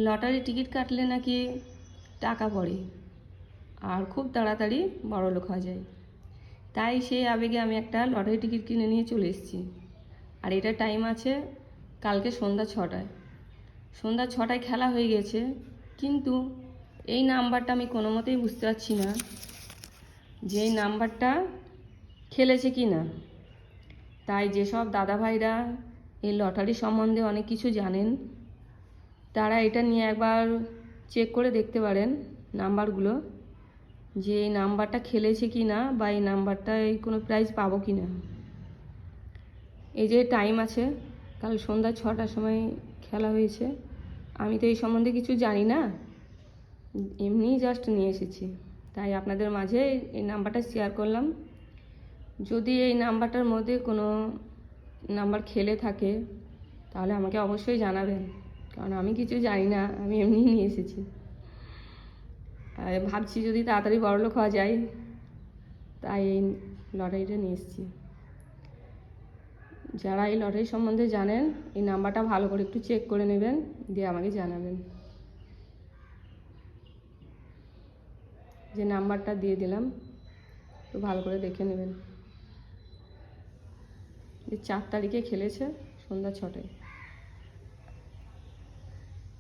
Lottery ticket কাটলে নাকি টাকা পড়ে আর খুব তাড়াতাড়ি বড়লোক হওয়া যায়। তাই সেই আবেগে আমি একটা লটারি টিকিট কিনে নিয়ে চলে এসেছি। আর এটা টাইম আছে কালকে সন্ধ্যা 6টায়। সন্ধ্যা 6টায় খেলা হয়ে গেছে, কিন্তু এই নাম্বারটা আমি কোনো মতেই বুঝতে পারছি না যে এই নাম্বারটা খেলেছে কি না। তাই যেসব দাদাভাইরা এই লটারি সম্বন্ধে অনেক কিছু জানেন, তারা এটা নিয়ে একবার চেক করে দেখতে পারেন নাম্বারগুলো, যে এই নাম্বারটা খেলেছে কি না, বা এই নাম্বারটায় কোনো প্রাইজ পাবো কি না। এই যে টাইম আছে, কাল সন্ধ্যা 6টার সময় খেলা হয়েছে। আমি তো এই সম্বন্ধে কিছু জানি না, এমনিই জাস্ট নিয়ে এসেছি। তাই আপনাদের মাঝে এই নাম্বারটা শেয়ার করলাম। যদি এই নাম্বারটার মধ্যে কোনো নাম্বার খেলে থাকে তাহলে আমাকে অবশ্যই জানাবেন, কারণ আমি কিছু জানি না, আমি এমনিই নিয়ে এসেছি। ভাবছি যদি তাড়াতাড়ি বড়লোক হওয়া যায়, তাই এই লটারিটা নিয়ে এসেছি। যারা এই লটারি সম্বন্ধে জানেন, এই নাম্বারটা ভালো করে একটু চেক করে নেবেন, দিয়ে আমাকে জানাবেন। যে নাম্বারটা দিয়ে দিলাম, একটু ভালো করে দেখে নেবেন। 4 তারিখে খেলেছে সন্ধ্যা 6টায়।